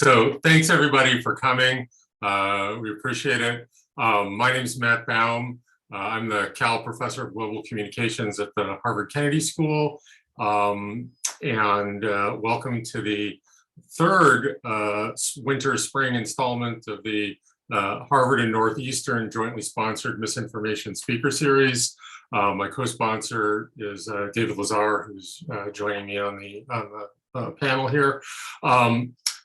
So thanks everybody for coming. We appreciate it. My name is Matt Baum. I'm the Cal Professor of Global Communications at the Harvard Kennedy School. Welcome to the third winter-spring installment of the Harvard and Northeastern jointly sponsored Misinformation Speaker Series. My co-sponsor is David Lazar, who's joining me on the panel here.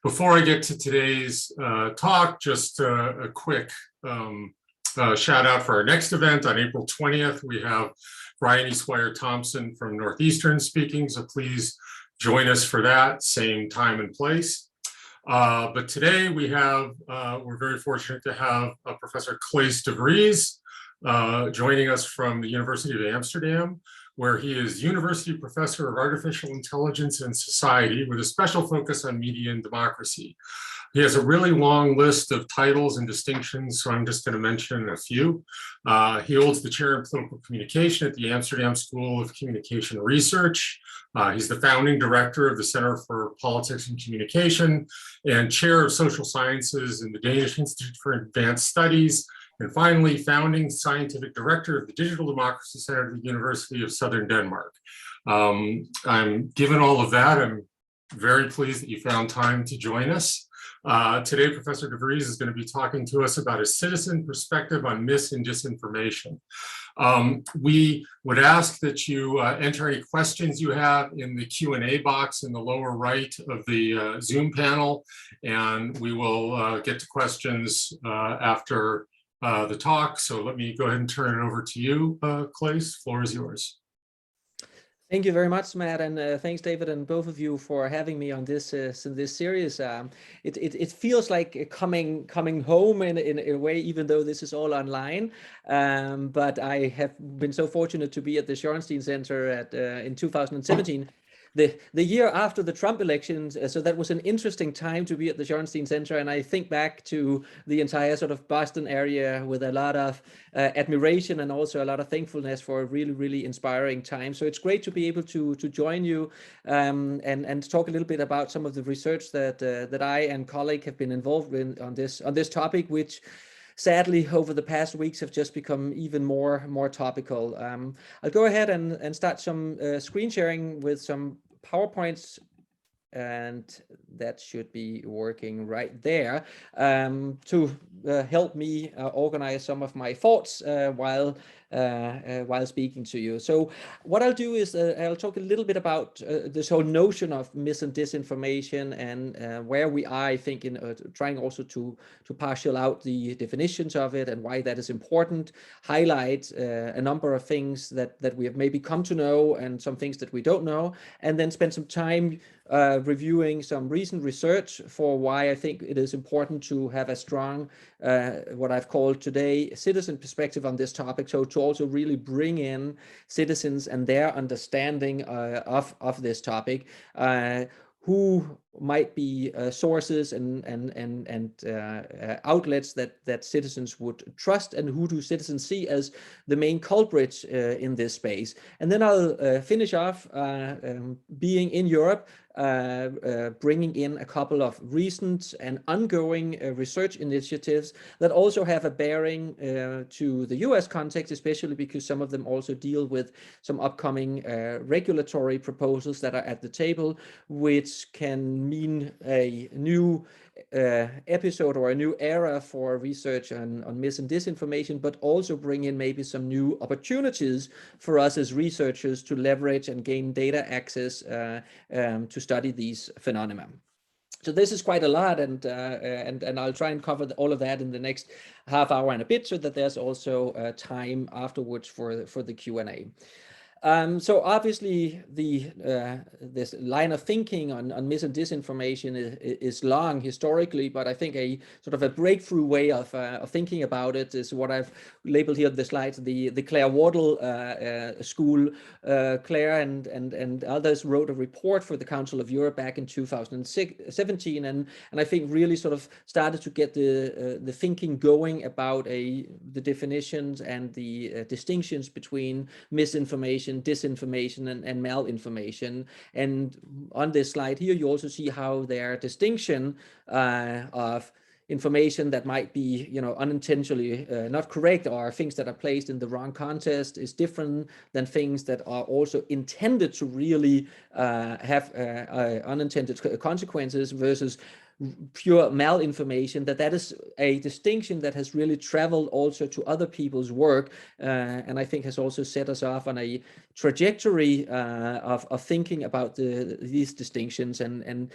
Before I get to today's talk, just a quick shout out for our next event on April 20th. We have Brian Esquire Thompson from Northeastern speaking, so please join us for that, same time and place. But today we're very fortunate to have Professor Claes de Vreese joining us from the University of Amsterdam, where he is University Professor of Artificial Intelligence and Society with a special focus on media and democracy. He has a really long list of titles and distinctions, so I'm just going to mention a few. He holds the chair in political communication at the Amsterdam School of Communication Research. He's the founding director of the Center for Politics and Communication and chair of social sciences in the Danish Institute for Advanced Studies. And finally, founding scientific director of the Digital Democracy Center at the University of Southern Denmark. Given all of that, I'm very pleased that you found time to join us. Today, Professor de Vreese is going to be talking to us about a citizen perspective on mis and disinformation. We would ask that you enter any questions you have in the Q&A box in the lower right of the Zoom panel, and we will get to questions after the talk. So let me go ahead and turn it over to you, Claes. The floor is yours. Thank you very much, Matt, and thanks, David, and both of you for having me on this series. It feels like coming home in a way, even though this is all online. But I have been so fortunate to be at the Shorenstein Center in 2017. The year after the Trump elections, so that was an interesting time to be at the Shorenstein Center, and I think back to the entire sort of Boston area with a lot of admiration and also a lot of thankfulness for a really, really inspiring time. So it's great to be able to join you and talk a little bit about some of the research that I and colleague have been involved in on this topic, which sadly, over the past weeks have just become even more topical. I'll go ahead and start some screen sharing with some PowerPoints, and that should be working right there to help me organize some of my thoughts while speaking to you. So what I'll do is I'll talk a little bit about this whole notion of mis and disinformation and where we are, I think, in trying also to partial out the definitions of it and why that is important, highlight a number of things that we have maybe come to know and some things that we don't know, and then spend some time reviewing some recent research for why I think it is important to have a strong, what I've called today, citizen perspective on this topic. So to also really bring in citizens and their understanding of this topic, who might be sources and outlets that citizens would trust, and who do citizens see as the main culprits in this space. And then I'll finish off being in Europe, bringing in a couple of recent and ongoing research initiatives that also have a bearing to the US context, especially because some of them also deal with some upcoming regulatory proposals that are at the table, which can mean a new episode or a new era for research on mis and disinformation, but also bring in maybe some new opportunities for us as researchers to leverage and gain data access to study these phenomena. So this is quite a lot, and I'll try and cover all of that in the next half hour and a bit, so that there's also time afterwards for the Q&A. So obviously this line of thinking on mis and disinformation is long historically, but I think a sort of a breakthrough way of thinking about it is what I've labeled here on the slides, the Claire Wardle school. Claire and others wrote a report for the Council of Europe back in 2017, and I think really sort of started to get the thinking going about the definitions and the distinctions between misinformation misinformation, disinformation, and malinformation. And on this slide here, you also see how their distinction of information that might be, unintentionally not correct, or things that are placed in the wrong context, is different than things that are also intended to really have unintended consequences, versus pure malinformation. That is a distinction that has really traveled also to other people's work, and I think has also set us off on a trajectory of thinking about these distinctions. And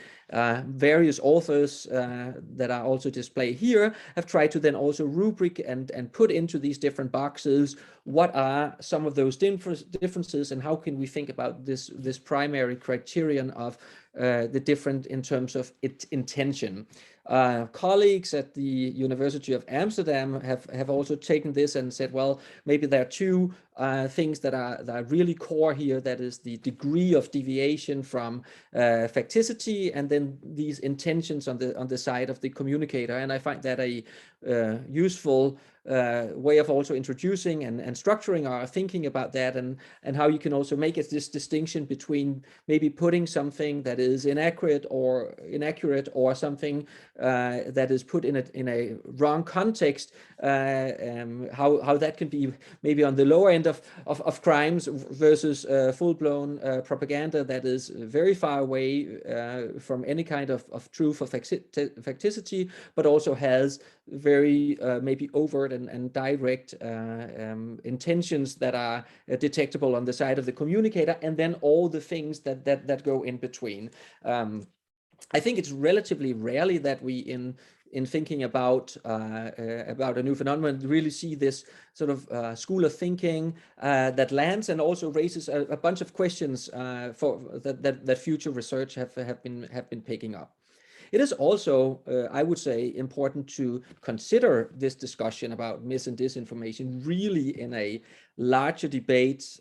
various authors that are also displayed here have tried to then also rubric and put into these different boxes what are some of those differences, and how can we think about this primary criterion of the different in terms of its intention. Colleagues at the University of Amsterdam have also taken this and said, well, maybe there are two things that are really core here. That is the degree of deviation from facticity, and then these intentions on the side of the communicator. And I find that a useful way of also introducing and structuring our thinking about that, and how you can also make it this distinction between maybe putting something that is inaccurate or something that is put in a wrong context, how that can be maybe on the lower end of crimes, versus full-blown propaganda that is very far away from any kind of truth or facticity, but also has very maybe overt and direct intentions that are detectable on the side of the communicator, and then all the things that go in between. I think it's relatively rarely that we in thinking about a new phenomenon really see this sort of school of thinking that lands and also raises a bunch of questions for that future research have been picking up. It is also, I would say, important to consider this discussion about mis and disinformation really in a larger debate,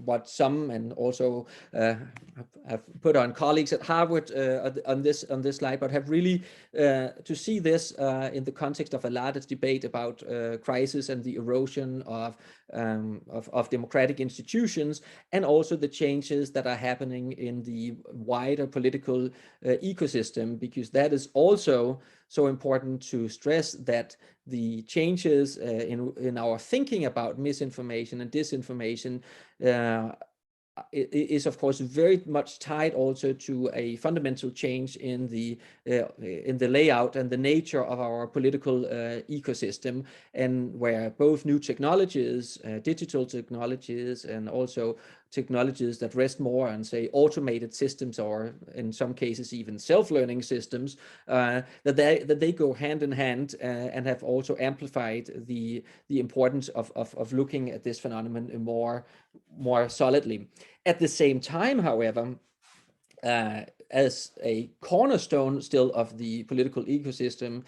what some and also have put on colleagues at Harvard on this slide, but have really to see this in the context of a larger debate about crisis and the erosion of democratic institutions, and also the changes that are happening in the wider political ecosystem, because that is also so important to stress, that the changes in our thinking about misinformation and disinformation is of course very much tied also to a fundamental change in the layout and the nature of our political ecosystem, and where both new technologies, digital technologies, and also technologies that rest more on, say, automated systems, or in some cases even self-learning systems, that they go hand in hand, and have also amplified the importance of looking at this phenomenon more solidly. At the same time, however, as a cornerstone still of the political ecosystem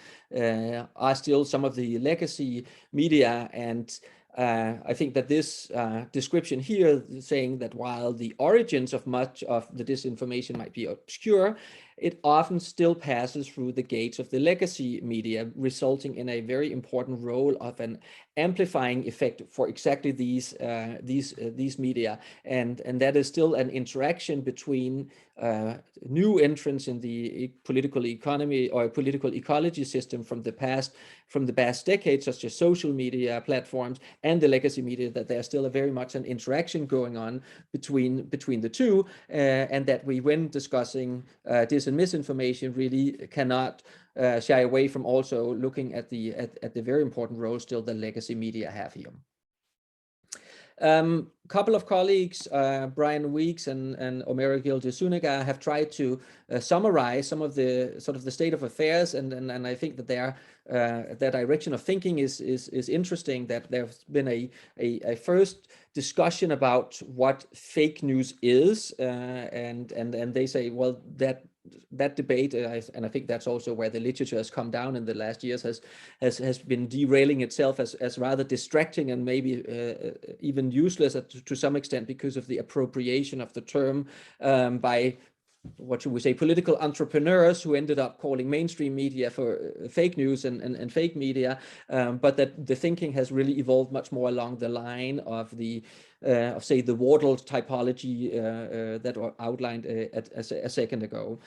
are still some of the legacy media. And I think that this description here, saying that while the origins of much of the disinformation might be obscure, it often still passes through the gates of the legacy media, resulting in a very important role of an amplifying effect for exactly these media, and that is still an interaction between new entrants in the political economy or political ecology system from the past decades, such as social media platforms, and the legacy media, that there's still a very much an interaction going on between the two, and that we, when discussing dis and misinformation, really cannot shy away from also looking at the very important role still the legacy media have here. Couple of colleagues, Brian Weeks and Omera Gil de Zuniga, have tried to summarize some of the sort of the state of affairs, and I think that their direction of thinking is interesting. That there's been a first discussion about what fake news is, and they say, well, that debate, and I think that's also where the literature has come down in the last years, has been derailing itself as rather distracting and maybe even useless to some extent, because of the appropriation of the term by what should we say, political entrepreneurs who ended up calling mainstream media for fake news and fake media, but that the thinking has really evolved much more along the line of the of say the Wardle typology that were outlined a second ago.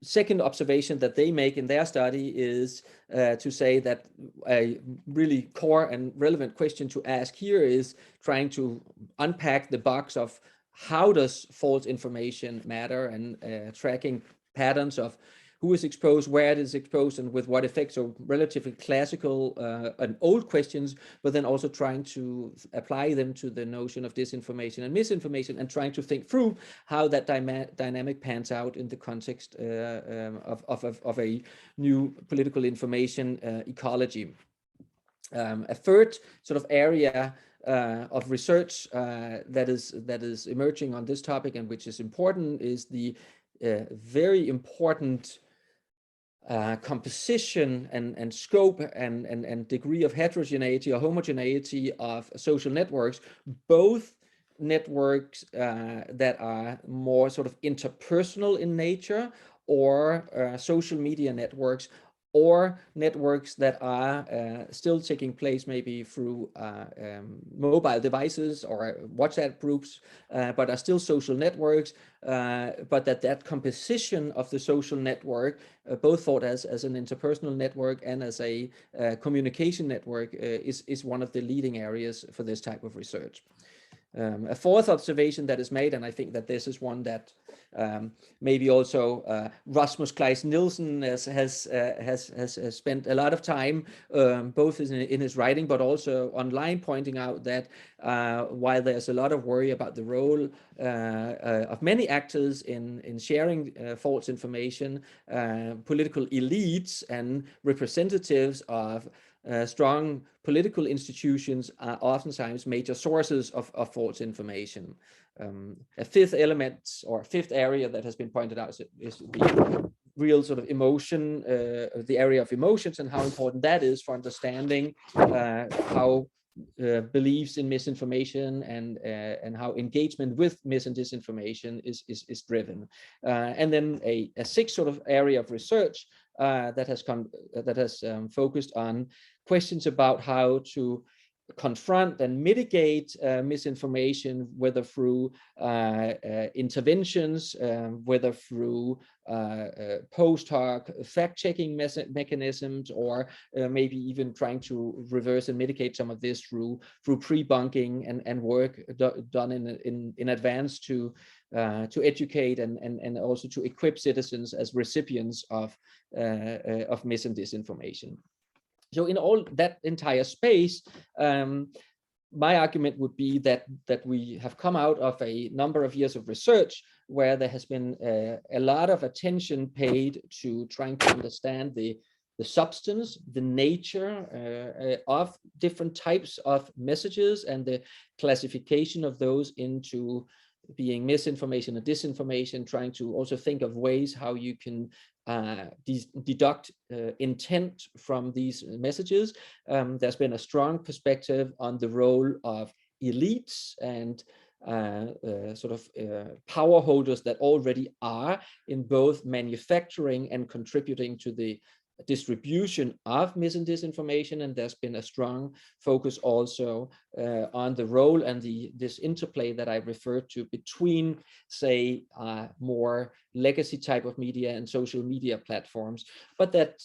Second observation that they make in their study is to say that a really core and relevant question to ask here is trying to unpack the box of how does false information matter, and tracking patterns of who is exposed, where it is exposed, and with what effects. So relatively classical and old questions, but then also trying to apply them to the notion of disinformation and misinformation, and trying to think through how that dynamic pans out in the context of a new political information ecology. A third sort of area of research that is emerging on this topic, and which is important, is the very important composition and scope and degree of heterogeneity or homogeneity of social networks, both networks that are more sort of interpersonal in nature, or social media networks, or networks that are still taking place maybe through mobile devices or WhatsApp groups, but are still social networks, but that composition of the social network, both thought as an interpersonal network and as a communication network, is one of the leading areas for this type of research. A fourth observation that is made, and I think that this is one that maybe also Rasmus Claes Nielsen has spent a lot of time, both in his writing but also online, pointing out that while there's a lot of worry about the role of many actors in sharing false information, political elites and representatives of strong political institutions are oftentimes major sources of false information. A fifth element, or fifth area that has been pointed out, is the real sort of emotion, the area of emotions, and how important that is for understanding how beliefs in misinformation and how engagement with mis and disinformation is driven. And then a sixth sort of area of research that has focused on questions about how to confront and mitigate misinformation, whether through interventions, whether through post hoc fact-checking mechanisms, or maybe even trying to reverse and mitigate some of this through pre-bunking and work done in advance to educate and also to equip citizens as recipients of mis and disinformation. So in all that entire space, my argument would be that we have come out of a number of years of research where there has been a lot of attention paid to trying to understand the substance, the nature of different types of messages, and the classification of those into being misinformation and disinformation, trying to also think of ways how you can deduct intent from these messages. There's been a strong perspective on the role of elites and sort of power holders that already are in both manufacturing and contributing to the distribution of mis and disinformation, and there's been a strong focus also on the role and this interplay that I referred to between, say, more legacy type of media and social media platforms. But that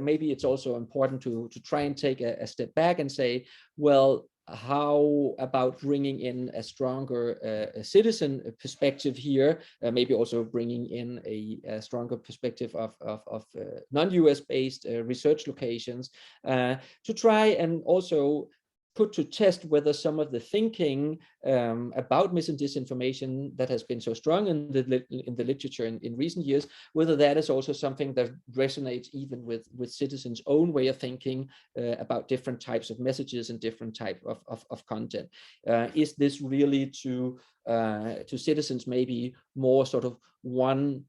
maybe it's also important to try and take a step back and say, well, how about bringing in a stronger citizen perspective here, maybe also bringing in a stronger perspective of non-US based research locations to try and also put to test whether some of the thinking about mis and disinformation that has been so strong in the literature in recent years, whether that is also something that resonates even with citizens' own way of thinking about different types of messages and different type of content. Is this really to citizens maybe more sort of one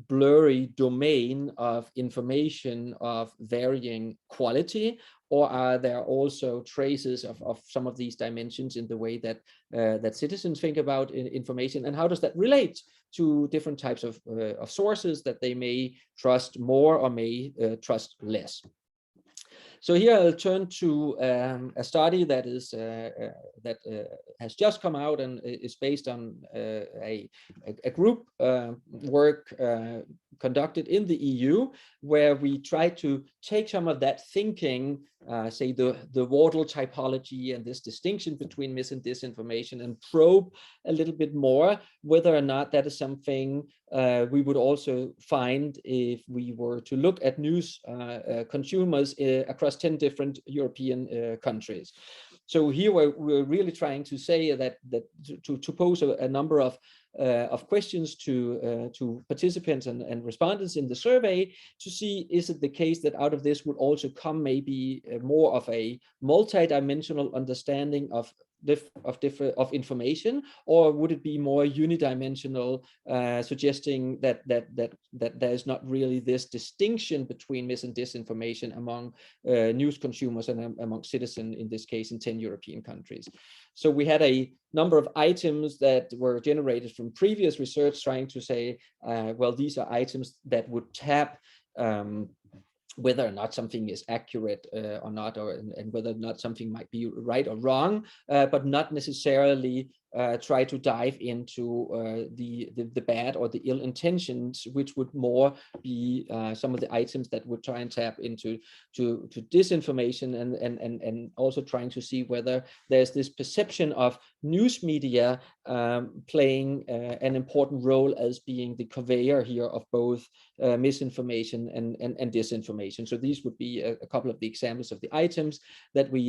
blurry domain of information of varying quality, or are there also traces of some of these dimensions in the way that that citizens think about information, and how does that relate to different types of sources that they may trust more or may trust less? So here I'll turn to a study that is has just come out and is based on a group work conducted in the EU, where we try to take some of that thinking, say the Wardle typology and this distinction between mis and disinformation, and probe a little bit more whether or not that is something we would also find if we were to look at news consumers across 10 different European countries. So here we're really trying to say that to pose a number of questions to participants and respondents in the survey, to see, is it the case that out of this would also come maybe more of a multi-dimensional understanding of information, or would it be more unidimensional, suggesting that there is not really this distinction between mis and disinformation among news consumers and among citizens, in this case in 10 European countries. So we had a number of items that were generated from previous research trying to say, well, these are items that would tap whether or not something is accurate or not, and whether or not something might be right or wrong, but not necessarily try to dive into the bad or the ill intentions, which would more be some of the items that would try and tap into to disinformation, and also trying to see whether there's this perception of news media playing an important role as being the conveyor here of both misinformation and disinformation. So these would be a couple of the examples of the items that we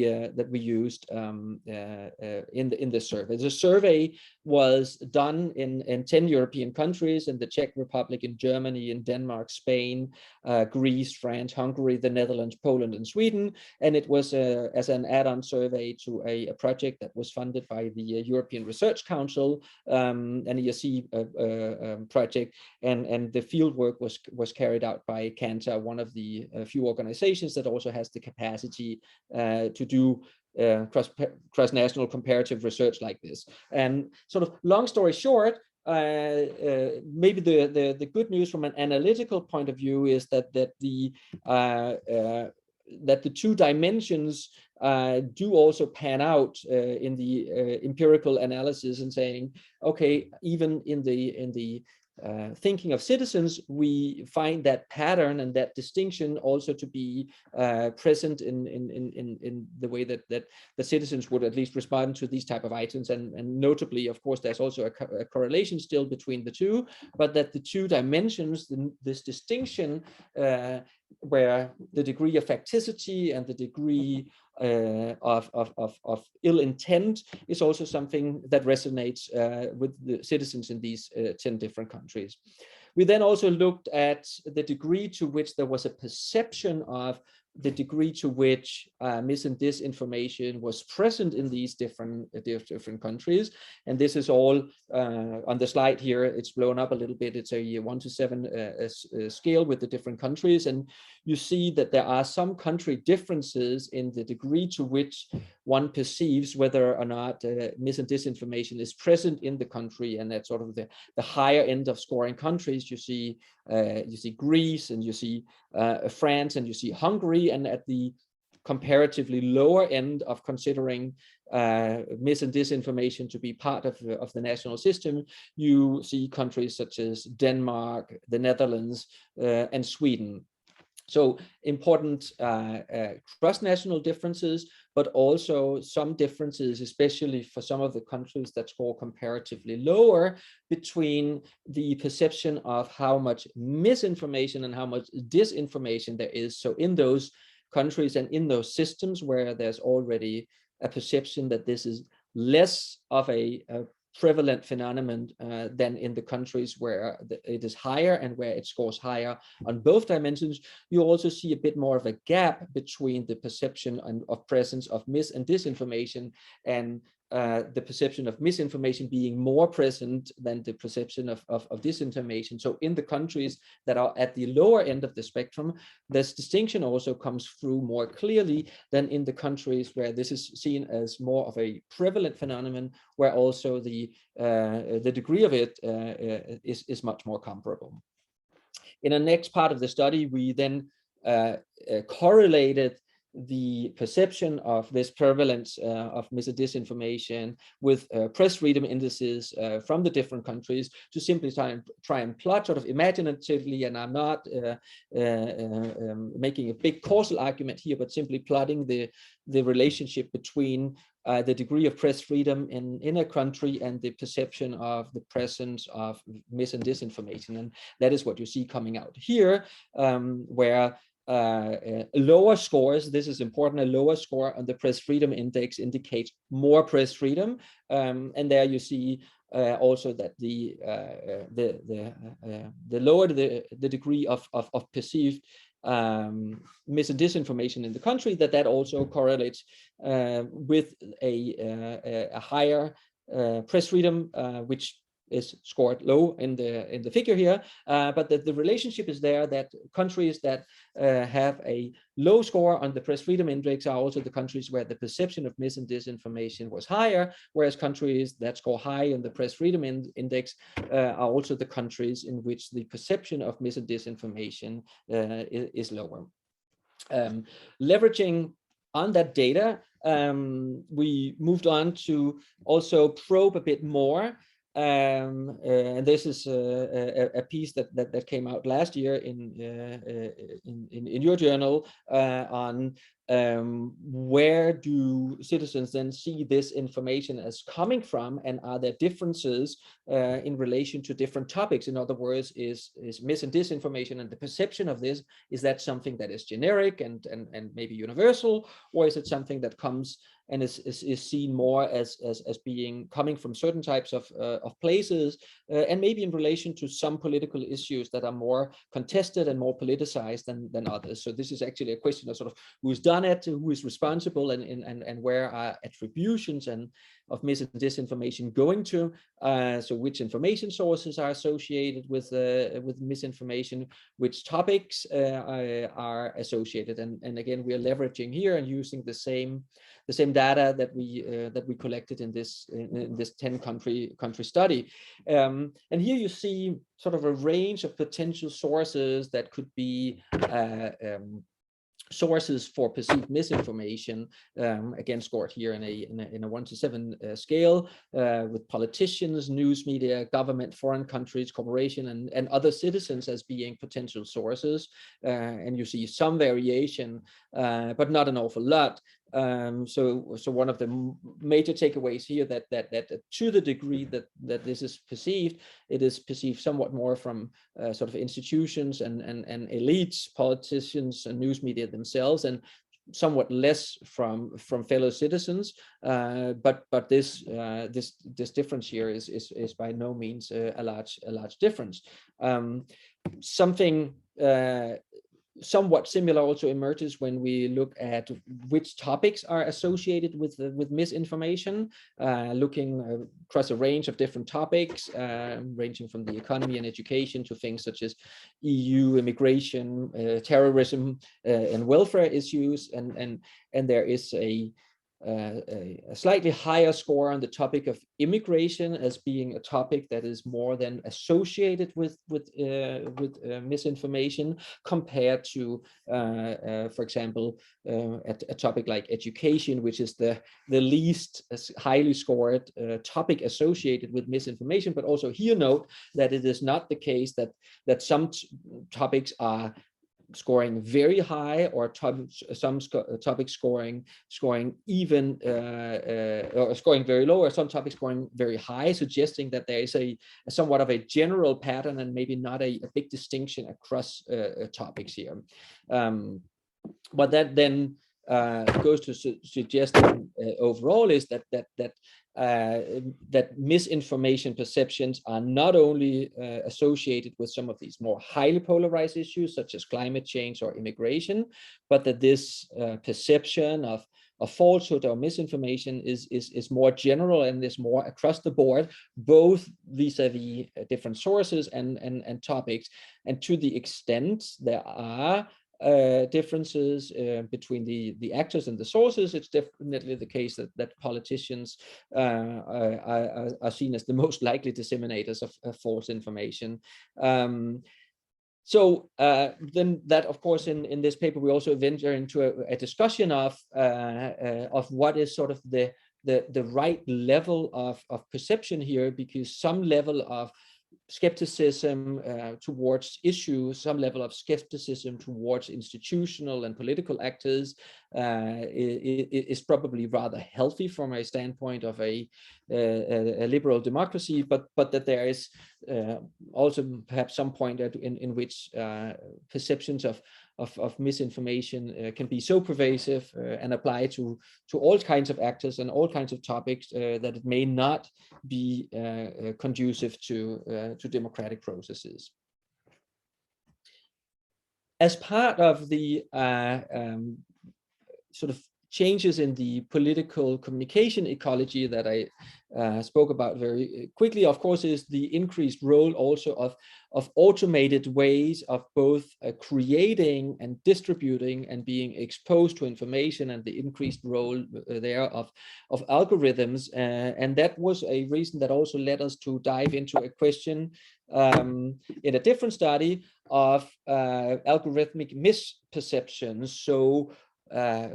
used in the survey. The survey was done in 10 European countries, in the Czech Republic, in Germany, in Denmark, Spain, Greece, France, Hungary, the Netherlands, Poland, and Sweden. And it was as an add-on survey to a project that was funded by the European Research Council, an ESC project, and the field work was carried out by Cantor, one of the few organizations that also has the capacity to do cross-national comparative research like this. And sort of long story short, maybe the good news from an analytical point of view is that the two dimensions do also pan out in the empirical analysis, and saying, okay, even in the thinking of citizens, we find that pattern and that distinction also to be present in the way that the citizens would at least respond to these type of items, and notably, of course, there's also a correlation still between the two, but that the two dimensions, this distinction, where the degree of facticity and the degree of ill intent is also something that resonates with the citizens in these 10 different countries. We then also looked at the degree to which there was a perception of the degree to which mis and disinformation was present in these different countries. And this is all on the slide here. It's blown up a little bit. It's a 1 to 7 scale with the different countries. And you see that there are some country differences in the degree to which one perceives whether or not mis and disinformation is present in the country. And that's sort of the higher end of scoring countries. You see Greece, and you see France, and you see Hungary, and at the comparatively lower end of considering mis and disinformation to be part of the national system, you see countries such as Denmark, the Netherlands, and Sweden. So important cross-national differences, but also some differences, especially for some of the countries that score comparatively lower, between the perception of how much misinformation and how much disinformation there is. So in those countries and in those systems where there's already a perception that this is less of a prevalent phenomenon than in the countries where it is higher and where it scores higher on both dimensions, you also see a bit more of a gap between the perception of presence of mis and disinformation and the perception of misinformation being more present than the perception of disinformation. So in the countries that are at the lower end of the spectrum, this distinction also comes through more clearly than in the countries where this is seen as more of a prevalent phenomenon, where also the degree of it is much more comparable. In the next part of the study, we then correlated the perception of this prevalence of mis and disinformation with press freedom indices from the different countries to simply try and plot sort of imaginatively, and I'm not making a big causal argument here, but simply plotting the relationship between the degree of press freedom in a country and the perception of the presence of mis and disinformation. And that is what you see coming out here, where lower scores, this is important, a lower score on the press freedom index indicates more press freedom. And there you see also that the lower the degree of perceived mis and disinformation in the country, that also correlates with a higher press freedom, which is scored low in the figure here, but that the relationship is there, that countries that have a low score on the press freedom index are also the countries where the perception of mis and disinformation was higher, whereas countries that score high on the press freedom index are also the countries in which the perception of mis and disinformation is lower. Leveraging on that data, we moved on to also probe a bit more. And this is a piece that came out last year in your journal on where do citizens then see this information as coming from, and are there differences in relation to different topics? In other words, is mis and disinformation and the perception of this, is that something that is generic and maybe universal, or is it something that comes and is seen more as being coming from certain types of places, and maybe in relation to some political issues that are more contested and more politicized than others? So this is actually a question of sort of who's done it, who is responsible, and where are attributions and of mis and disinformation going to. So which information sources are associated with misinformation, which topics are associated, and again, we are leveraging here and using the same data that we collected in this 10 country study. And here you see sort of a range of potential sources that could be sources for perceived misinformation, again scored here in a 1 to 7 scale, with politicians, news media, government, foreign countries, corporation, and other citizens as being potential sources. And you see some variation, but not an awful lot. So one of the major takeaways here that to the degree that this is perceived, it is perceived somewhat more from sort of institutions and elites, politicians, and news media themselves, and somewhat less from fellow citizens. But this difference here is by no means a large difference. Something somewhat similar also emerges when we look at which topics are associated with misinformation, looking across a range of different topics, ranging from the economy and education to things such as EU, immigration, terrorism, and welfare issues, and there is a slightly higher score on the topic of immigration as being a topic that is more than associated with misinformation, compared to, for example, a topic like education, which is the least highly scored topic associated with misinformation. But also here note that it is not the case that some topics are scoring very high, or some topics scoring even or scoring very low, or some topics scoring very high, suggesting that there is a somewhat of a general pattern and maybe not a big distinction across topics here. What that then goes to suggesting overall is that misinformation perceptions are not only associated with some of these more highly polarized issues such as climate change or immigration, but that this perception of falsehood or misinformation is more general and is more across the board, both vis-a-vis different sources and topics. And to the extent there are differences between the actors and the sources, it's definitely the case that politicians are seen as the most likely disseminators of false information. So then that, of course, in this paper, we also venture into a discussion of what is sort of the right level of perception here, because some level of skepticism towards issues, some level of skepticism towards institutional and political actors is probably rather healthy from a standpoint of a liberal democracy, but that there is also perhaps some point in which perceptions of misinformation can be so pervasive and apply to all kinds of actors and all kinds of topics that it may not be conducive to democratic processes. As part of the sort of changes in the political communication ecology that I spoke about very quickly, of course, is the increased role also of automated ways of both creating and distributing and being exposed to information, and the increased role there of algorithms. And that was a reason that also led us to dive into a question in a different study of algorithmic misperceptions. So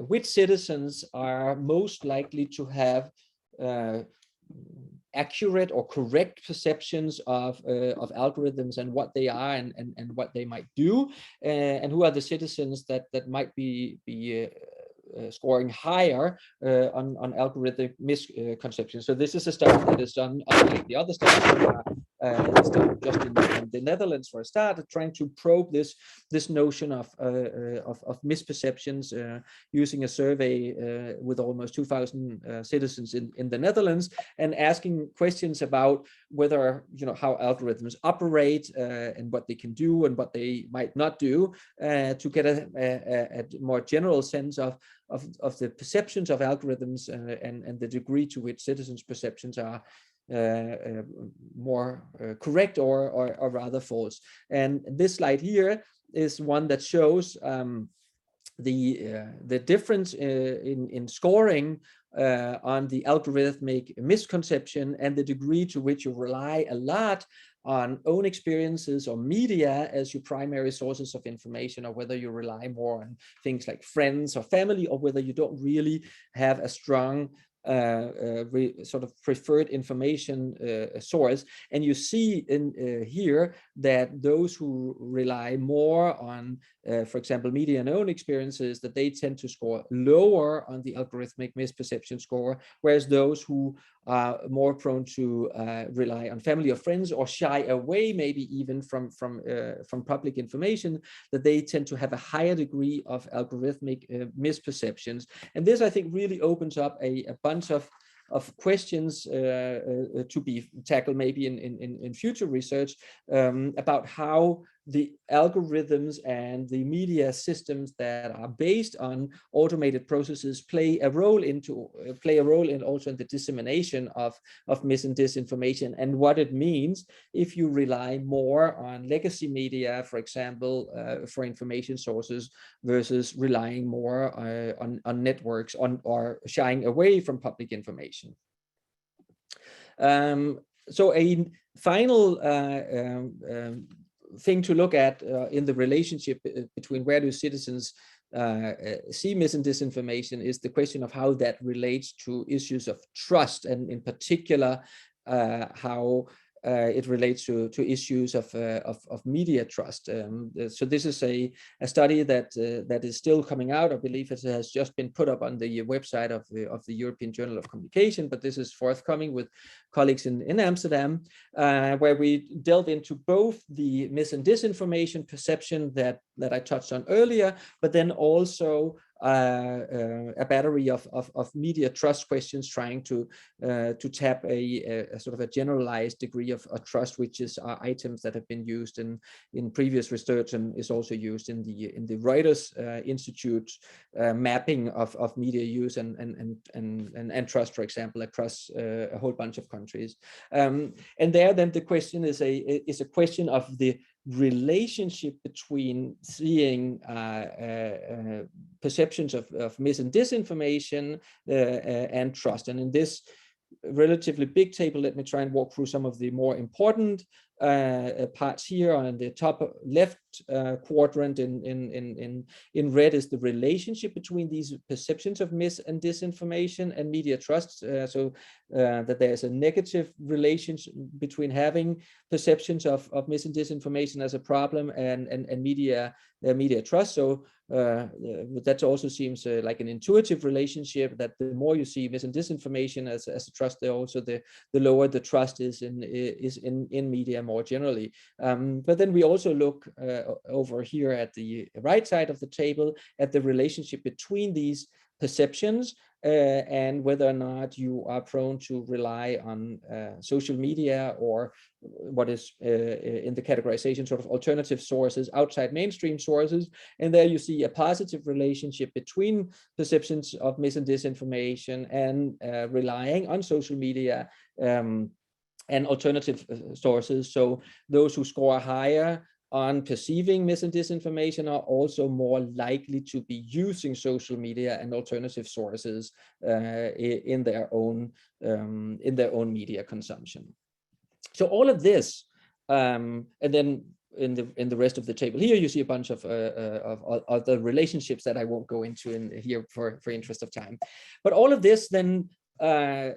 which citizens are most likely to have accurate or correct perceptions of algorithms and what they are and what they might do, and who are the citizens that might be scoring higher on algorithmic misconceptions. So this is a study that is done, unlike the other studies, it's done just in the Netherlands for a start, trying to probe this notion of misperceptions using a survey with almost 2,000 citizens in the Netherlands, and asking questions about whether, how algorithms operate and what they can do and what they might not do, to get a more general sense of the perceptions of algorithms and the degree to which citizens' perceptions are more correct or rather false. And this slide here is one that shows the difference in scoring on the algorithmic misconception and the degree to which you rely a lot on own experiences or media as your primary sources of information, or whether you rely more on things like friends or family, or whether you don't really have a strong sort of preferred information source. And you see in here that those who rely more on, for example, media and own experiences, that they tend to score lower on the algorithmic misperception score, whereas those who are more prone to rely on family or friends, or shy away maybe even from public information, that they tend to have a higher degree of algorithmic misperceptions. And this, I think, really opens up a bunch of questions to be tackled maybe in future research about how the algorithms and the media systems that are based on automated processes play a role in also in the dissemination of mis and disinformation, and what it means if you rely more on legacy media, for example, for information sources, versus relying more on networks or shying away from public information. So a final thing to look at in the relationship between where do citizens see mis and disinformation is the question of how that relates to issues of trust, and in particular how it relates to issues of media trust. So this is a study that is still coming out. I believe it has just been put up on the website of the European Journal of Communication, but this is forthcoming with colleagues in Amsterdam, where we delve into both the mis and disinformation perception that I touched on earlier, but then also a battery of media trust questions, trying to tap a sort of a generalized degree of trust, which is items that have been used in previous research and is also used in the Reuters Institute mapping of media use and trust, for example, across a whole bunch of countries. And there, then the question is a question of the relationship between seeing perceptions of mis and disinformation and trust. And in this relatively big table, let me try and walk through some of the more important parts here. On the top left quadrant in red is the relationship between these perceptions of mis and disinformation and media trust. So that there's a negative relationship between having perceptions of mis and disinformation as a problem and media trust. So that also seems like an intuitive relationship, that the more you see mis and disinformation as a trust, also the lower the trust is in media more generally. But then we also look over here at the right side of the table at the relationship between these perceptions and whether or not you are prone to rely on social media or what is in the categorization sort of alternative sources outside mainstream sources. And there you see a positive relationship between perceptions of mis and disinformation and relying on social media and alternative sources. So those who score higher on perceiving mis and disinformation are also more likely to be using social media and alternative sources in their own media consumption. So all of this, and then in the rest of the table here, you see a bunch of the relationships that I won't go into in here for interest of time. But all of this then I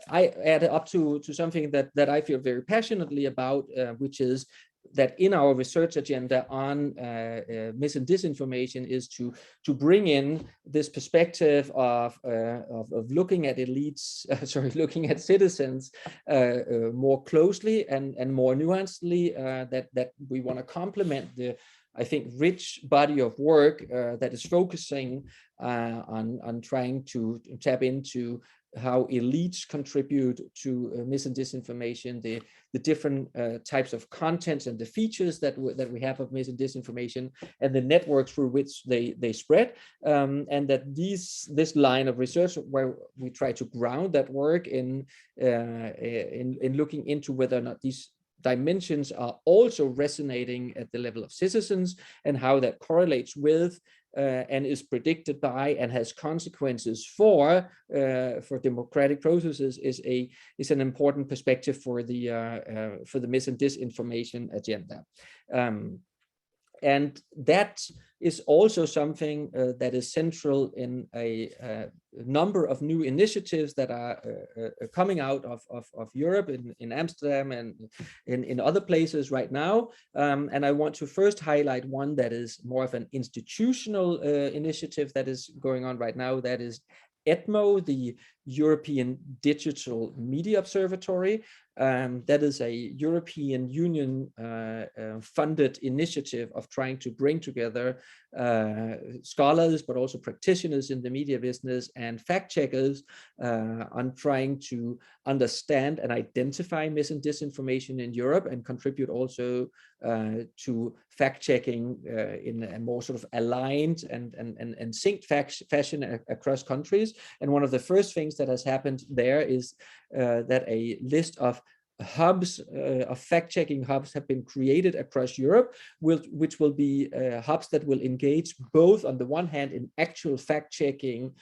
add up to something that I feel very passionately about, which is that in our research agenda on mis and disinformation is to bring in this perspective of looking at elites, looking at citizens more closely and more nuancedly. That we want to complement the, I think, rich body of work that is focusing on trying to tap into how elites contribute to mis and disinformation, the different types of contents and the features that we have of mis and disinformation, and the networks through which they spread, and that this line of research, where we try to ground that work in looking into whether or not these dimensions are also resonating at the level of citizens, and how that correlates with and is predicted by and has consequences for democratic processes, is an important perspective for the mis and disinformation agenda. And that is also something that is central in a number of new initiatives that are coming out of Europe, in Amsterdam and in other places right now. And I want to first highlight one that is more of an institutional initiative that is going on right now. That is Atmo, the European Digital Media Observatory. That is a European Union funded initiative of trying to bring together scholars, but also practitioners in the media business and fact checkers on trying to understand and identify mis and disinformation in Europe, and contribute also to fact checking in a more sort of aligned and synced fashion across countries. And one of the first things that has happened there is that a list of hubs, of fact-checking hubs, have been created across Europe, which will be hubs that will engage both, on the one hand, in actual fact-checking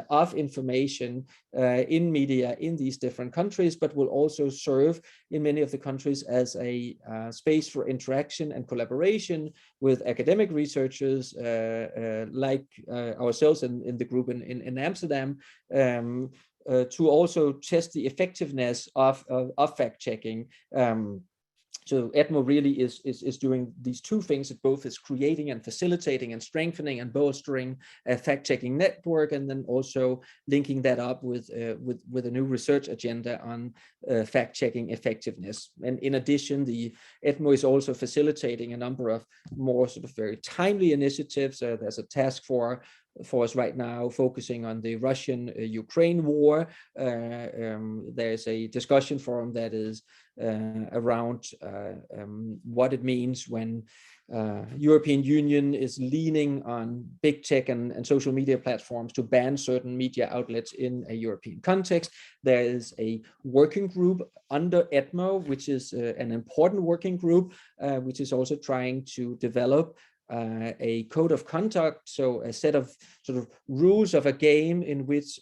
of information in media in these different countries, but will also serve in many of the countries as a space for interaction and collaboration with academic researchers like ourselves in the group in Amsterdam, to also test the effectiveness of fact-checking. So Atmo really is doing these two things. It both is creating and facilitating and strengthening and bolstering a fact-checking network, and then also linking that up with a new research agenda on fact-checking effectiveness. And in addition, the Atmo is also facilitating a number of more sort of very timely initiatives. There's a task force right now focusing on the Russian-Ukraine war. There's a discussion forum that is around what it means when European Union is leaning on big tech and social media platforms to ban certain media outlets in a European context. There is a working group under Atmo, which is an important working group, which is also trying to develop a code of conduct, so a set of sort of rules of a game in which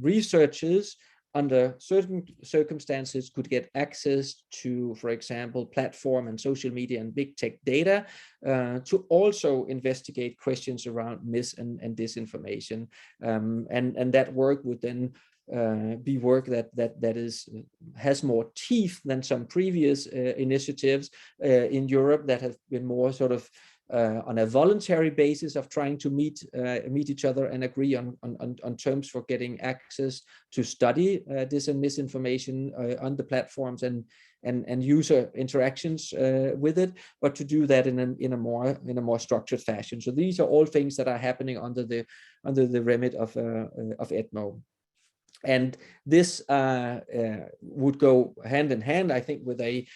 researchers under certain circumstances could get access to, for example, platform and social media and big tech data to also investigate questions around mis and disinformation. And that work would then be work that has more teeth than some previous initiatives in Europe that have been more sort of on a voluntary basis of trying to meet each other and agree on terms for getting access to study dis and misinformation on the platforms and user interactions with it, but to do that in a more structured fashion. So these are all things that are happening under the remit of Atmo. And this would go hand in hand, I think, with a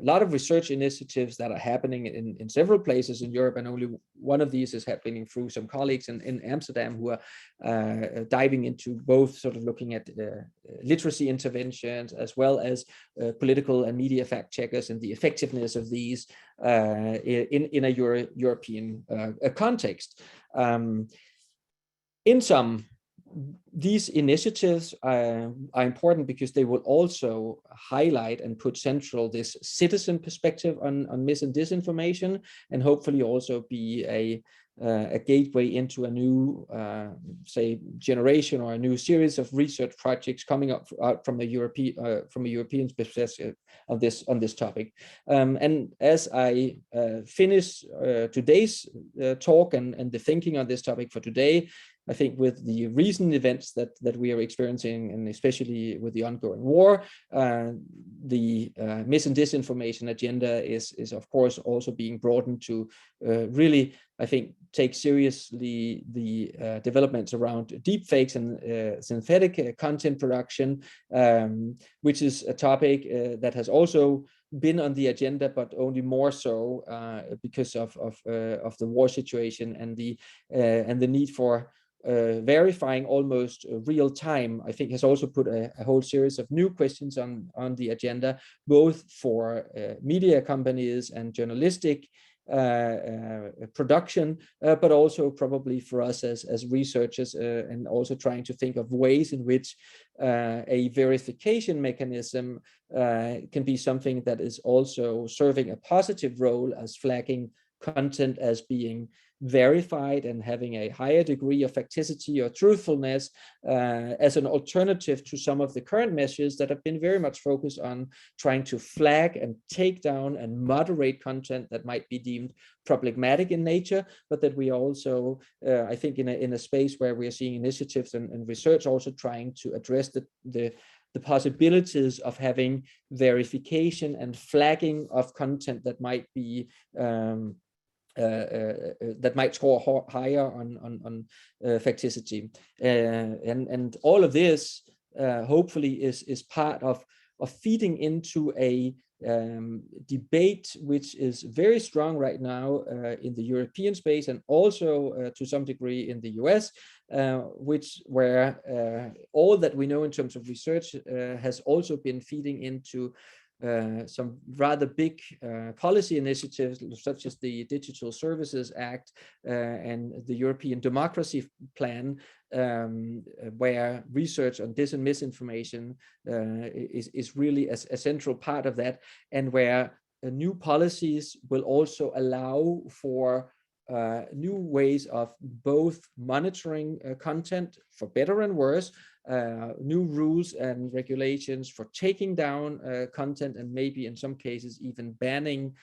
lot of research initiatives that are happening in several places in Europe, and only one of these is happening through some colleagues in Amsterdam who are diving into both sort of looking at literacy interventions as well as political and media fact checkers and the effectiveness of these in a European context. In some, these initiatives are important because they will also highlight and put central this citizen perspective on mis and disinformation, and hopefully also be a gateway into a new, say, generation or a new series of research projects coming up from a European perspective on this topic. And as I finish today's talk and the thinking on this topic for today, I think with the recent events that we are experiencing, and especially with the ongoing war, the mis and disinformation agenda is of course also being broadened to really, I think, take seriously the developments around deepfakes and synthetic content production, which is a topic that has also been on the agenda, but only more so because of the war situation and the need for verifying almost real time, I think, has also put a whole series of new questions on the agenda, both for media companies and journalistic production, but also probably for us as researchers, and also trying to think of ways in which a verification mechanism can be something that is also serving a positive role as flagging content as being verified and having a higher degree of facticity or truthfulness as an alternative to some of the current measures that have been very much focused on trying to flag and take down and moderate content that might be deemed problematic in nature, but that we also, I think, in a space where we are seeing initiatives and research also trying to address the possibilities of having verification and flagging of content that might be that might score higher on facticity, and all of this hopefully is part of feeding into a debate which is very strong right now in the European space, and also to some degree in the US, where all that we know in terms of research has also been feeding into some rather big policy initiatives, such as the Digital Services Act and the European Democracy Plan, where research on dis and misinformation is really a central part of that, and where new policies will also allow for new ways of both monitoring content for better and worse, new rules and regulations for taking down content, and maybe in some cases even banning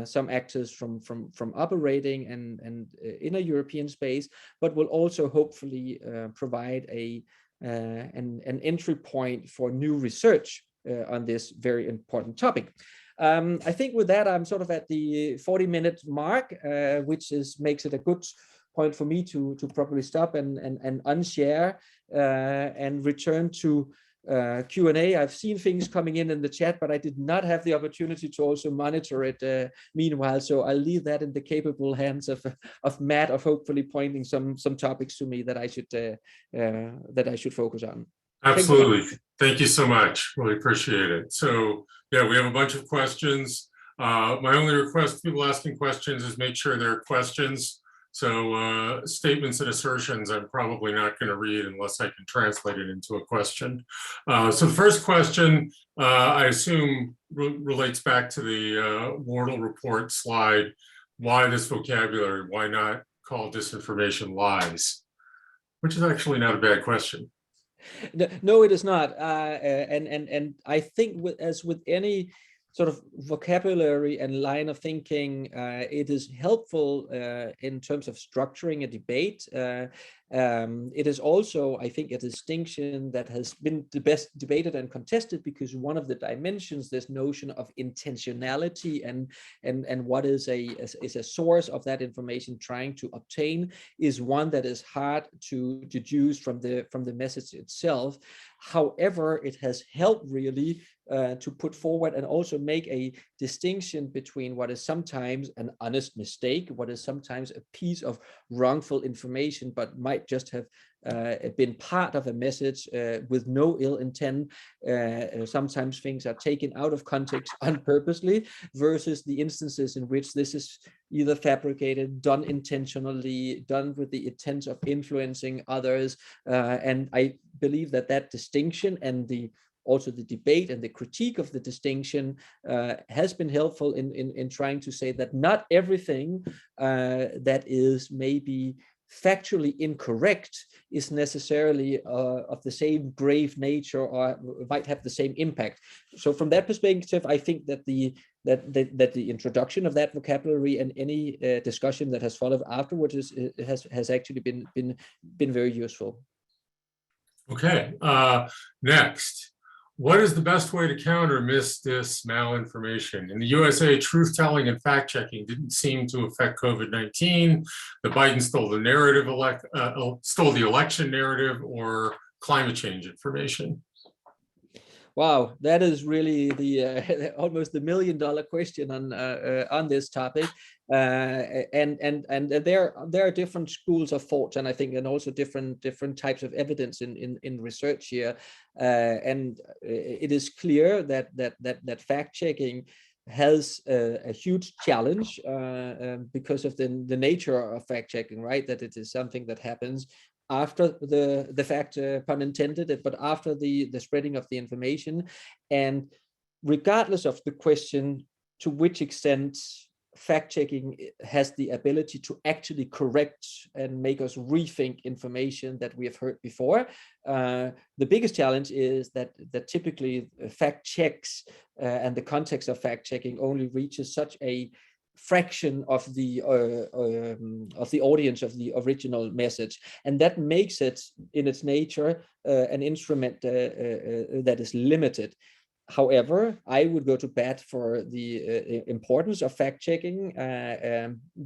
some actors from operating and in a European space, but will also hopefully provide an entry point for new research on this very important topic. I think with that, I'm sort of at the 40-minute mark, which makes it a good point for me to probably stop and unshare and return to Q&A. I've seen things coming in the chat, but I did not have the opportunity to also monitor it meanwhile. So I'll leave that in the capable hands of Matt, of hopefully pointing some topics to me that I should focus on. Absolutely. Thank you so much. Really appreciate it. So yeah, we have a bunch of questions. My only request to people asking questions is make sure they're questions. So statements and assertions, I'm probably not going to read unless I can translate it into a question. So the first question, I assume relates back to the Wardle report slide. Why this vocabulary? Why not call disinformation lies? Which is actually not a bad question. No, it is not. And I think as with any sort of vocabulary and line of thinking, it is helpful in terms of structuring a debate. It is also, I think, a distinction that has been the best debated and contested, because one of the dimensions, this notion of intentionality and what is a source of that information trying to obtain, is one that is hard to deduce from the message itself. However, it has helped really to put forward and also make a distinction between what is sometimes an honest mistake, what is sometimes a piece of wrongful information, but might just have been part of a message with no ill intent. Sometimes things are taken out of context unpurposely, versus the instances in which this is either fabricated, done intentionally, done with the intent of influencing others. And I believe that distinction and also the debate and the critique of the distinction has been helpful in trying to say that not everything that is maybe factually incorrect is necessarily of the same grave nature or might have the same impact. So from that perspective, I think that the introduction of that vocabulary and any discussion that has followed afterwards has actually been very useful. Okay, next. What is the best way to counter mis malinformation? In the USA, truth-telling and fact-checking didn't seem to affect COVID-19. The Biden stole the narrative, stole the election narrative, or climate change information. Wow, that is really the almost the $1 million question on this topic, and there are different schools of thought, and I think, and also different types of evidence in research here, and it is clear that fact checking has a huge challenge because of the nature of fact checking, right? That it is something that happens after the fact, pun intended, but after the spreading of the information. And regardless of the question to which extent fact-checking has the ability to actually correct and make us rethink information that we have heard before, the biggest challenge is that typically fact checks and the context of fact-checking only reaches such a fraction of the audience of the original message, and that makes it in its nature an instrument that is limited. However, I would go to bat for the importance of fact checking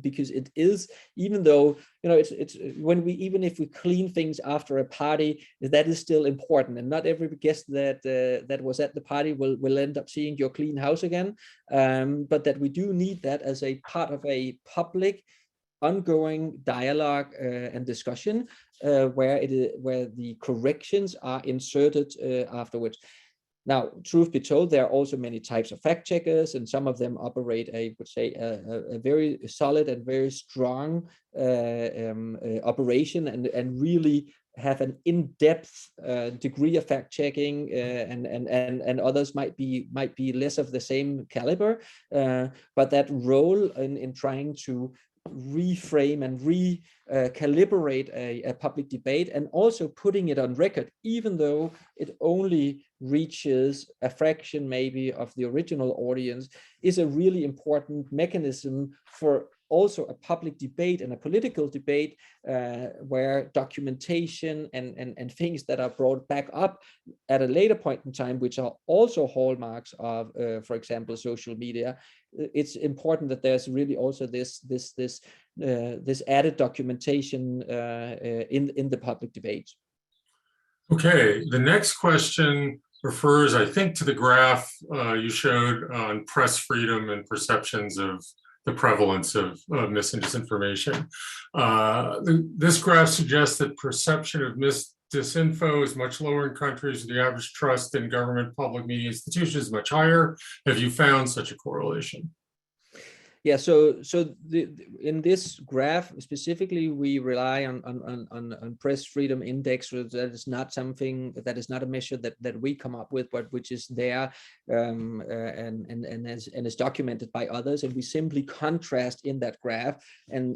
because it is, even though it's when even if we clean things after a party, that is still important, and not every guest that was at the party will end up seeing your clean house again. But that we do need that as a part of a public ongoing dialogue and discussion where the corrections are inserted afterwards. Now, truth be told, there are also many types of fact checkers, and some of them operate, I would say, a very solid and very strong operation, and really have an in-depth degree of fact checking, and others might be less of the same caliber. But that role in trying to reframe and recalibrate a public debate, and also putting it on record, even though it only reaches a fraction maybe of the original audience, is a really important mechanism for also a public debate and a political debate, where documentation and things that are brought back up at a later point in time, which are also hallmarks of, for example, social media. It's important that there's really also this added documentation in the public debate. Okay, the next question refers, I think, to the graph you showed on press freedom and perceptions of the prevalence of mis and disinformation. This graph suggests that perception of disinfo is much lower in countries where the average trust in government public media institutions is much higher. Have you found such a correlation? Yeah, so in this graph specifically, we rely on press freedom index. That is not something, that is not a measure that we come up with, but which is there and is documented by others. And we simply contrast in that graph and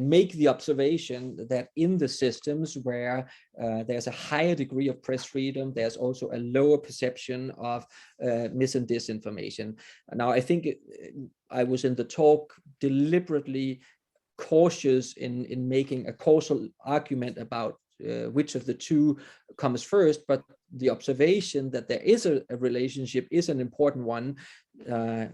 make the observation that in the systems where there's a higher degree of press freedom, there's also a lower perception of mis and disinformation. Now, I think I was in the talk deliberately cautious in making a causal argument about which of the two comes first, but the observation that there is a relationship is an important one,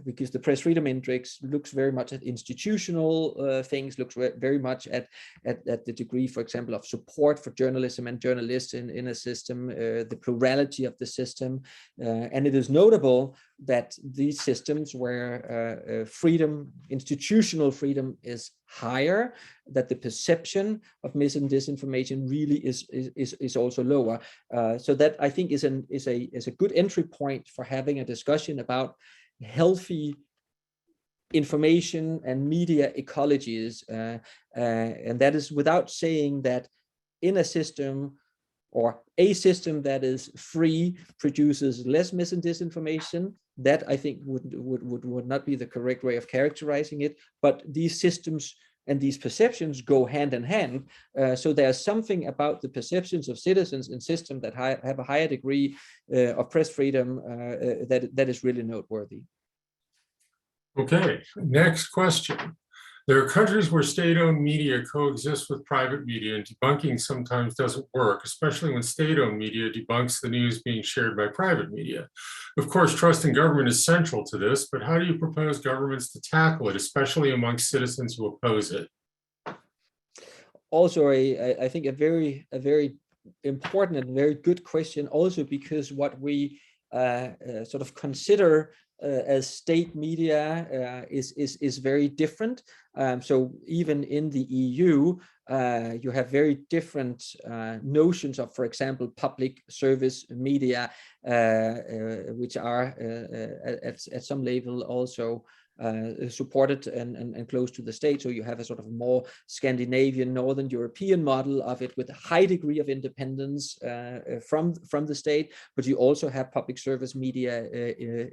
because the press freedom index looks very much at institutional things, looks very much at the degree, for example, of support for journalism and journalists in a system, the plurality of the system. And it is notable that these systems where freedom, institutional freedom, is higher, that the perception of mis and disinformation really is also lower. So that, I think, is a good entry point for having a discussion about healthy information and media ecologies, and that is without saying that in a system, or a system that is free, produces less mis and disinformation. That, I think, would not be the correct way of characterizing it. But these systems and these perceptions go hand in hand. So there's something about the perceptions of citizens in systems that have a higher degree of press freedom that is really noteworthy. Okay, next question. There are countries where state-owned media coexist with private media, and debunking sometimes doesn't work, especially when state-owned media debunks the news being shared by private media. Of course, trust in government is central to this, but how do you propose governments to tackle it, especially amongst citizens who oppose it? Also, I think a very important and very good question, also because what we sort of consider as state media is very different. So even in the EU, you have very different notions of, for example, public service media, which are at some level also supported and close to the state. So you have a sort of more Scandinavian, Northern European model of it with a high degree of independence from the state. But you also have public service media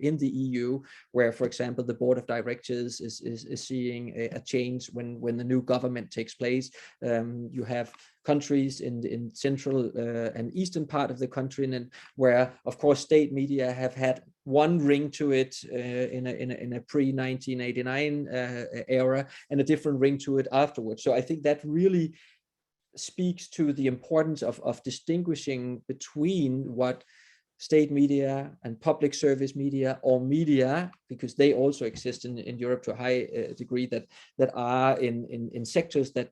in the EU, where, for example, the board of directors is seeing a change when the new government takes place. You have countries in central and eastern part of the country, and where, of course, state media have had one ring to it in a pre-1989 era, and a different ring to it afterwards. So I think that really speaks to the importance of distinguishing between what state media and public service media, or media, because they also exist in Europe to a high degree, that are in sectors that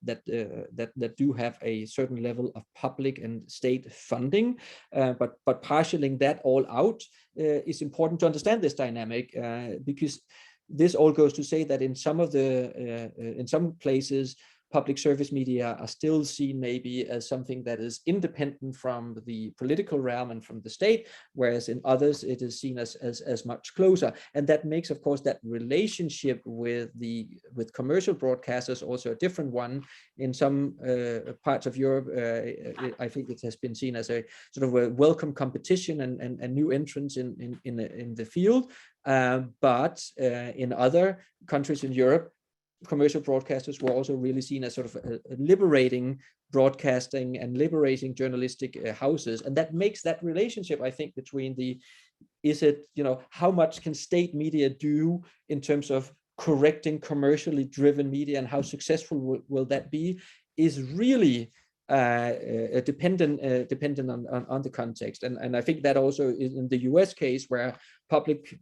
do have a certain level of public and state funding, but partialing that all out is important to understand this dynamic, because this all goes to say that in some places, public service media are still seen maybe as something that is independent from the political realm and from the state, whereas in others it is seen as much closer. And that makes, of course, that relationship with commercial broadcasters also a different one. In some parts of Europe, I think it has been seen as a sort of a welcome competition and new entrants in the field. But in other countries in Europe, commercial broadcasters were also really seen as sort of a liberating broadcasting and liberating journalistic houses. And that makes that relationship, I think, between how much can state media do in terms of correcting commercially driven media, and how successful will that be, is really dependent on the context. And I think that also in the US case, where public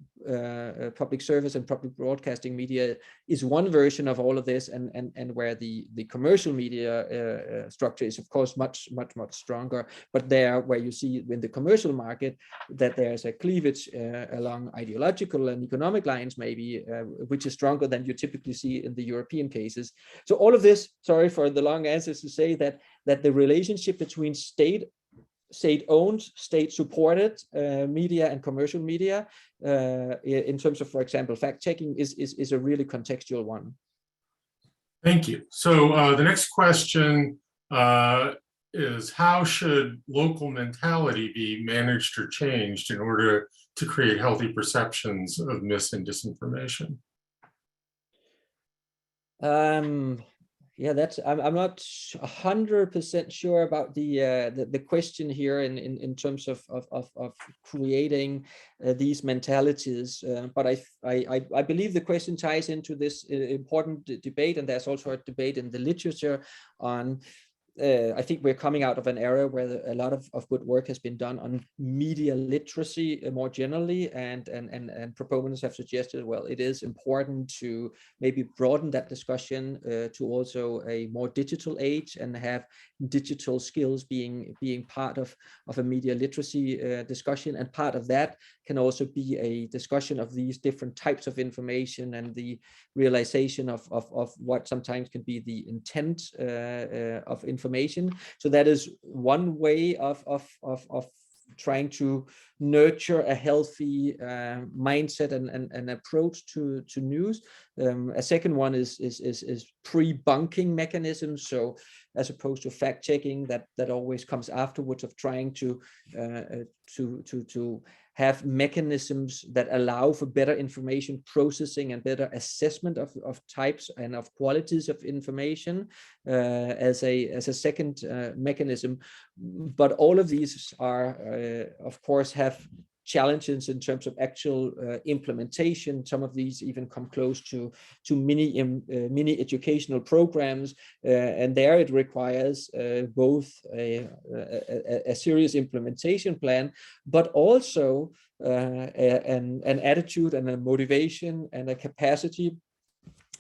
service and public broadcasting media is one version of all of this, and where the commercial media structure is of course much stronger, but there where you see in the commercial market that there's a cleavage along ideological and economic lines maybe, which is stronger than you typically see in the European cases. So all of this, sorry for the long answers, to say that the relationship between state-owned, state-supported media and commercial media, in terms of, for example, fact-checking, is a really contextual one. Thank you. So the next question is, how should local mentality be managed or changed in order to create healthy perceptions of mis and disinformation? Yeah, I'm not 100% sure about the question here in terms of creating these mentalities, but I believe the question ties into this important debate, and there's also a debate in the literature on. I think we're coming out of an era where a lot of good work has been done on media literacy more generally, and proponents have suggested, well, it is important to maybe broaden that discussion to also a more digital age, and have digital skills being part of a media literacy discussion. And part of that can also be a discussion of these different types of information, and the realization of what sometimes can be the intent of information. So that is one way of trying to nurture a healthy mindset and approach to news. A second one is pre-bunking mechanisms. So as opposed to fact checking that always comes afterwards, of trying to have mechanisms that allow for better information processing and better assessment of types and of qualities of information as a second mechanism. But all of these are, of course, have challenges in terms of actual implementation. Some of these even come close to mini educational programs, and there it requires both a serious implementation plan, but also an attitude and a motivation and a capacity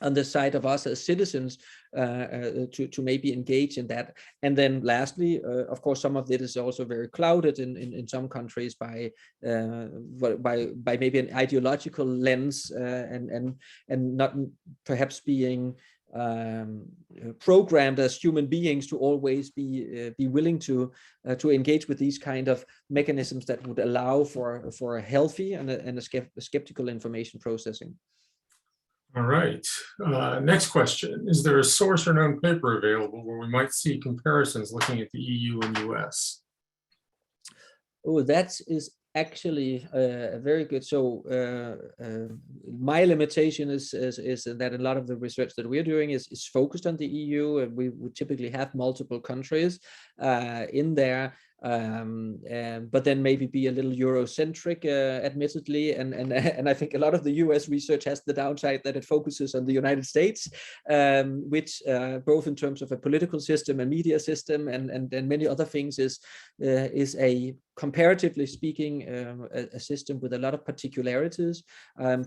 on the side of us as citizens to maybe engage in that. And then lastly, of course, some of it is also very clouded in some countries by maybe an ideological lens, and not perhaps being programmed as human beings to always be willing to engage with these kind of mechanisms that would allow for a healthy and a skeptical information processing. All right. Next question. Is there a source or known paper available where we might see comparisons looking at the EU and US? Oh, that is actually very good. So my limitation is that a lot of the research that we're doing is focused on the EU, and we would typically have multiple countries in there. But then maybe be a little Eurocentric, admittedly, and I think a lot of the US research has the downside that it focuses on the United States, which both in terms of a political system, a media system, and many other things is a, comparatively speaking, a system with a lot of particularities.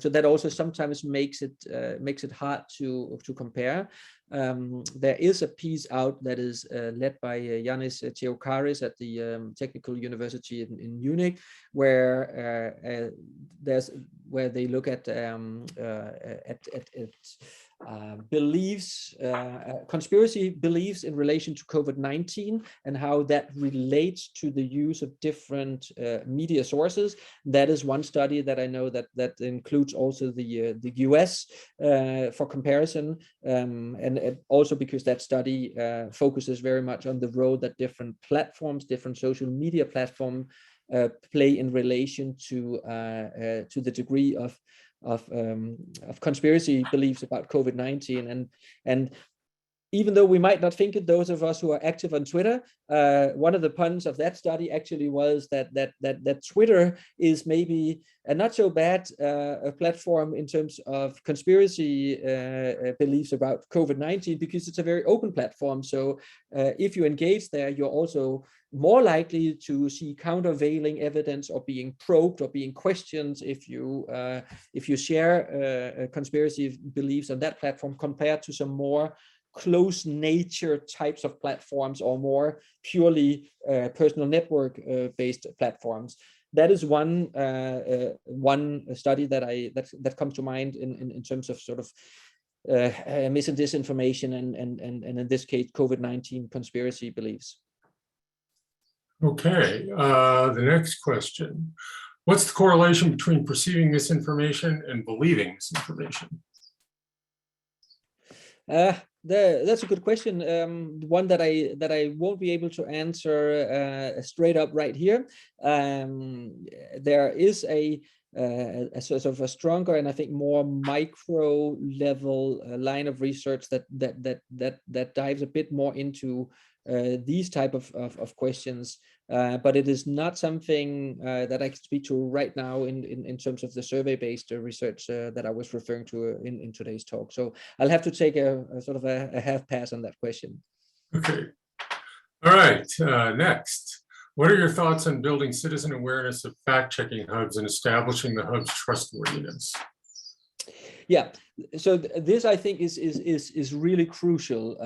So that also sometimes makes it hard to compare. There is a piece out that is led by Yannis Theokaris at the Technical University in Munich, where they look at beliefs, conspiracy beliefs in relation to COVID-19, and how that relates to the use of different media sources. That is one study that I know that includes also the US for comparison, and also because that study focuses very much on the role that different platforms, different social media platforms play in relation to the degree of of conspiracy beliefs about COVID-19, and even though we might not think it, those of us who are active on Twitter, one of the puns of that study actually was that Twitter is maybe a not so bad a platform in terms of conspiracy beliefs about COVID-19, because it's a very open platform. So if you engage there, you're also more likely to see countervailing evidence or being probed or being questioned if you share conspiracy beliefs on that platform, compared to some more close nature types of platforms or more purely personal network based platforms. That is one study that comes to mind in terms of sort of mis and disinformation and in this case COVID-19 conspiracy beliefs. Okay, the next question. What's the correlation between perceiving misinformation and believing misinformation? That's a good question. One that I won't be able to answer straight up right here. There is a sort of a stronger and I think more micro level line of research that dives a bit more into these type of questions, but it is not something that I can speak to right now in terms of the survey-based research that I was referring to in today's talk. So I'll have to take a sort of a half pass on that question. Okay. All right. Next, what are your thoughts on building citizen awareness of fact-checking hubs and establishing the hub's trustworthiness? Yeah, so this I think is really crucial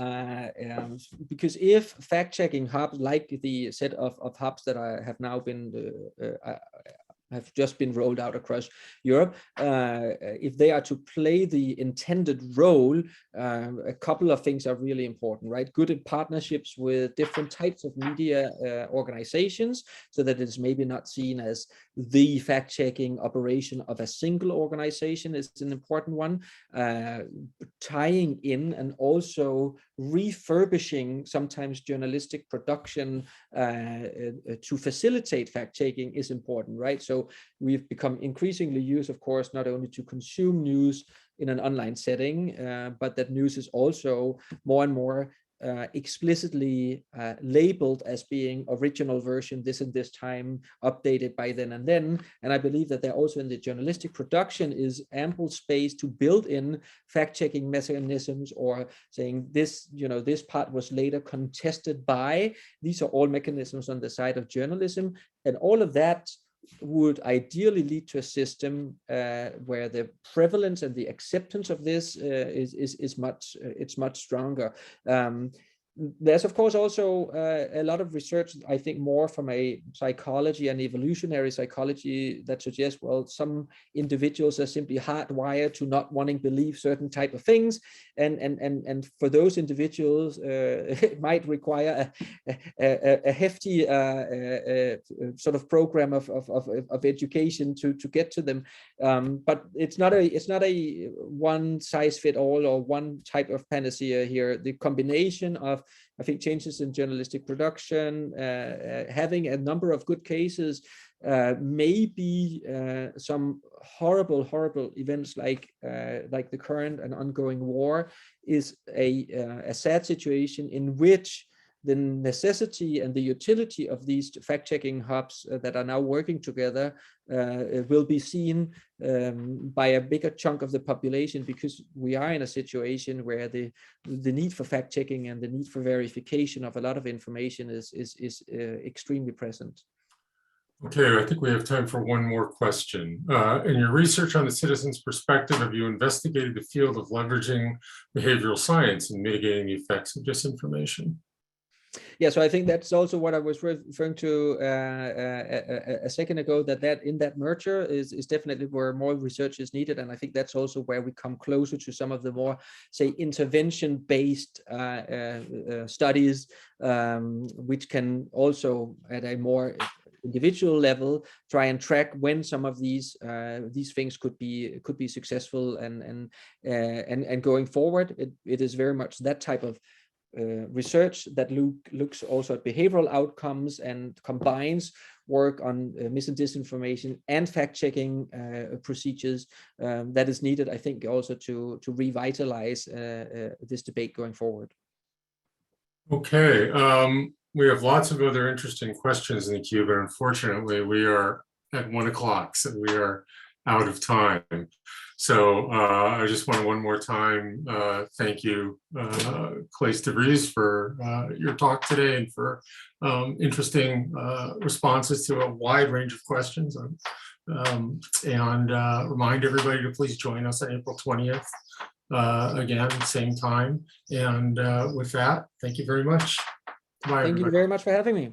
because if fact-checking hubs like the set of hubs that I have now been have just been rolled out across Europe, if they are to play the intended role, a couple of things are really important, right? Good partnerships with different types of media organizations, so that it's maybe not seen as the fact-checking operation of a single organization is an important one. Tying in and also refurbishing sometimes journalistic production to facilitate fact-checking is important, right? So we've become increasingly used, of course, not only to consume news in an online setting, but that news is also more and more explicitly labeled as being original version this and this time, updated by then and then. And I believe that there also in the journalistic production is ample space to build in fact-checking mechanisms, or saying this, you know, this part was later contested by. These are all mechanisms on the side of journalism, and all of that would ideally lead to a system where the prevalence and the acceptance of this is much stronger. There's of course also a lot of research, I think more from a psychology and evolutionary psychology, that suggests, well, some individuals are simply hardwired to not wanting to believe certain type of things, and for those individuals it might require a hefty sort of program of education to get to them, but it's not a one size fit all or one type of panacea here. The combination of, I think, changes in journalistic production, having a number of good cases, maybe some horrible events like the current and ongoing war is a sad situation in which the necessity and the utility of these fact-checking hubs that are now working together will be seen by a bigger chunk of the population, because we are in a situation where the need for fact-checking and the need for verification of a lot of information is extremely present. Okay, I think we have time for one more question. In your research on the citizen's perspective, have you investigated the field of leveraging behavioral science in mitigating the effects of disinformation? Yeah, so I think that's also what I was referring to a second ago, that in that merger is definitely where more research is needed. And I think that's also where we come closer to some of the more, say, intervention-based studies, which can also at a more individual level try and track when some of these things could be successful, and going forward, it is very much that type of research that looks also at behavioral outcomes and combines work on mis and disinformation and fact-checking procedures that is needed, I think, also to revitalize this debate going forward. Okay, we have lots of other interesting questions in the queue, but unfortunately we are at 1 o'clock, so we are out of time. So I just want to one more time thank you, Claes de Vreese, for your talk today and for interesting responses to a wide range of questions. And remind everybody to please join us on April 20th. Again, same time. And with that, thank you very much. Bye, Thank you everybody. very much for having me.